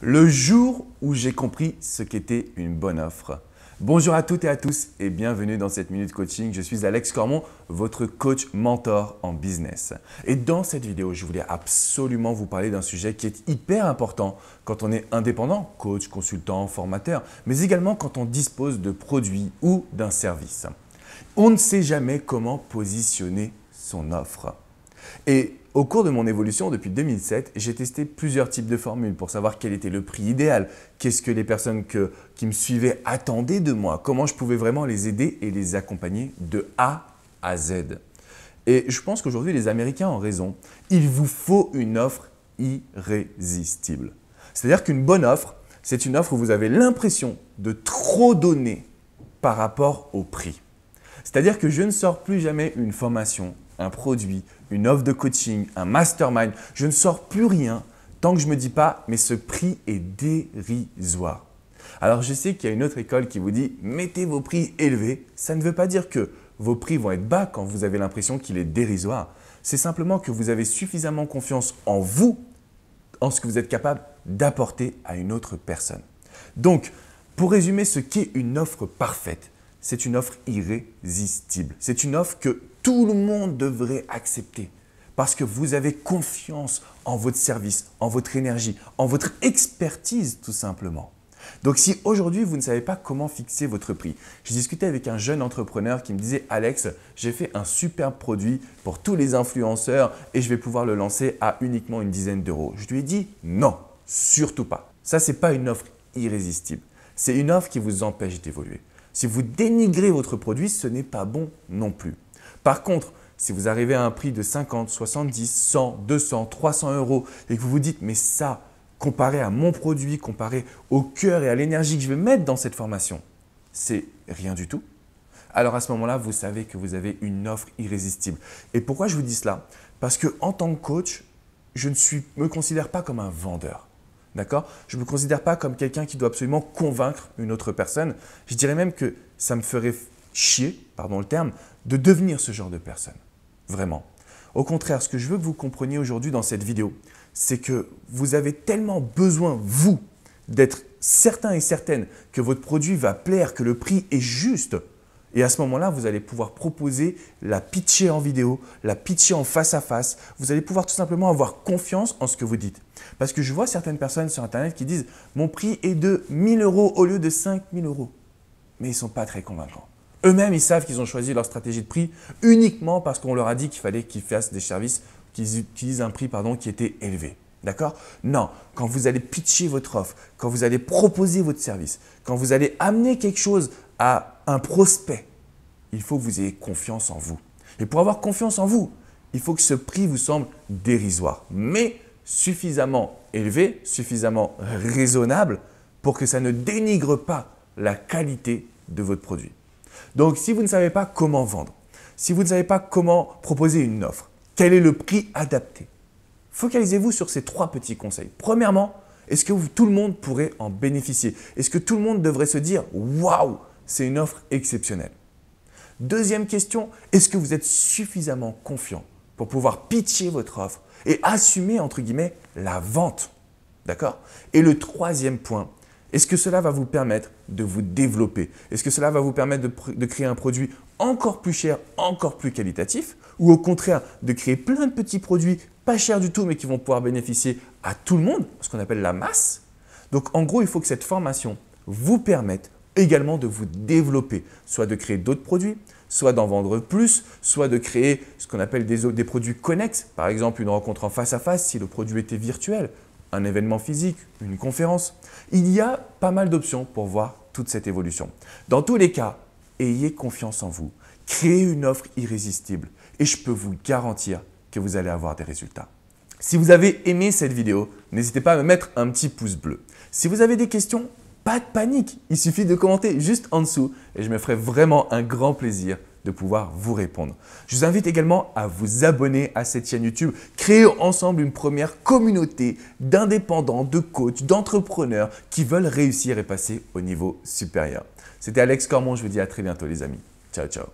Le jour où j'ai compris ce qu'était une bonne offre. Bonjour à toutes et à tous et bienvenue dans cette Minute Coaching. Je suis Alex Cormon, votre coach mentor en business. Et dans cette vidéo, je voulais absolument vous parler d'un sujet qui est hyper important quand on est indépendant, coach, consultant, formateur, mais également quand on dispose de produits ou d'un service. On ne sait jamais comment positionner son offre. Et au cours de mon évolution depuis 2007, j'ai testé plusieurs types de formules pour savoir quel était le prix idéal, qu'est-ce que les personnes qui me suivaient attendaient de moi, comment je pouvais vraiment les aider et les accompagner de A à Z. Et je pense qu'aujourd'hui, les Américains ont raison. Il vous faut une offre irrésistible. C'est-à-dire qu'une bonne offre, c'est une offre où vous avez l'impression de trop donner par rapport au prix. C'est-à-dire que je ne sors plus jamais une formation, un produit, une offre de coaching, un mastermind. Je ne sors plus rien tant que je ne me dis pas « mais ce prix est dérisoire ». Alors je sais qu'il y a une autre école qui vous dit « mettez vos prix élevés ». Ça ne veut pas dire que vos prix vont être bas quand vous avez l'impression qu'il est dérisoire. C'est simplement que vous avez suffisamment confiance en vous, en ce que vous êtes capable d'apporter à une autre personne. Donc, pour résumer ce qu'est une offre parfaite, c'est une offre irrésistible. C'est une offre que tout le monde devrait accepter parce que vous avez confiance en votre service, en votre énergie, en votre expertise tout simplement. Donc si aujourd'hui vous ne savez pas comment fixer votre prix, j'ai discuté avec un jeune entrepreneur qui me disait « Alex, j'ai fait un superbe produit pour tous les influenceurs et je vais pouvoir le lancer à uniquement une dizaine d'euros. » Je lui ai dit « Non, surtout pas. Ça, ce n'est pas une offre irrésistible. C'est une offre qui vous empêche d'évoluer. Si vous dénigrez votre produit, ce n'est pas bon non plus. Par contre, si vous arrivez à un prix de 50, 70, 100, 200, 300 euros et que vous vous dites « mais ça, comparé à mon produit, comparé au cœur et à l'énergie que je vais mettre dans cette formation, c'est rien du tout », alors à ce moment-là, vous savez que vous avez une offre irrésistible. Et pourquoi je vous dis cela? Parce qu'en tant que coach, je ne me considère pas comme un vendeur. D'accord? Je ne me considère pas comme quelqu'un qui doit absolument convaincre une autre personne. Je dirais même que ça me ferait chier, pardon le terme, de devenir ce genre de personne. Vraiment. Au contraire, ce que je veux que vous compreniez aujourd'hui dans cette vidéo, c'est que vous avez tellement besoin, vous, d'être certain et certaine que votre produit va plaire, que le prix est juste. Et à ce moment-là, vous allez pouvoir proposer la pitcher en vidéo, la pitcher en face à face. Vous allez pouvoir tout simplement avoir confiance en ce que vous dites. Parce que je vois certaines personnes sur Internet qui disent « mon prix est de 1000 euros au lieu de 5000 euros ». Mais ils ne sont pas très convaincants. Eux-mêmes, ils savent qu'ils ont choisi leur stratégie de prix uniquement parce qu'on leur a dit qu'il fallait qu'ils fassent des services, qu'ils utilisent un prix qui était élevé. D'accord? Non, quand vous allez pitcher votre offre, quand vous allez proposer votre service, quand vous allez amener quelque chose à un prospect, il faut que vous ayez confiance en vous. Et pour avoir confiance en vous, il faut que ce prix vous semble dérisoire, mais suffisamment élevé, suffisamment raisonnable pour que ça ne dénigre pas la qualité de votre produit. Donc, si vous ne savez pas comment vendre, si vous ne savez pas comment proposer une offre, quel est le prix adapté, focalisez-vous sur ces 3 petits conseils. Premièrement, est-ce que tout le monde pourrait en bénéficier? Est-ce que tout le monde devrait se dire « Waouh, c'est une offre exceptionnelle ». Deuxième question, est-ce que vous êtes suffisamment confiant pour pouvoir pitcher votre offre et assumer entre guillemets la vente? D'accord? Et le troisième point, est-ce que cela va vous permettre de vous développer? Est-ce que cela va vous permettre de créer un produit encore plus cher, encore plus qualitatif? Ou au contraire, de créer plein de petits produits pas chers du tout, mais qui vont pouvoir bénéficier à tout le monde, ce qu'on appelle la masse? Donc en gros, il faut que cette formation vous permette également de vous développer, soit de créer d'autres produits, soit d'en vendre plus, soit de créer ce qu'on appelle des produits connexes, par exemple une rencontre en face à face si le produit était virtuel, un événement physique, une conférence. Il y a pas mal d'options pour voir toute cette évolution. Dans tous les cas, ayez confiance en vous, créez une offre irrésistible et je peux vous garantir que vous allez avoir des résultats. Si vous avez aimé cette vidéo, n'hésitez pas à me mettre un petit pouce bleu. Si vous avez des questions, pas de panique, il suffit de commenter juste en dessous et je me ferai vraiment un grand plaisir de pouvoir vous répondre. Je vous invite également à vous abonner à cette chaîne YouTube, créer ensemble une première communauté d'indépendants, de coachs, d'entrepreneurs qui veulent réussir et passer au niveau supérieur. C'était Alex Cormon, je vous dis à très bientôt les amis. Ciao, ciao.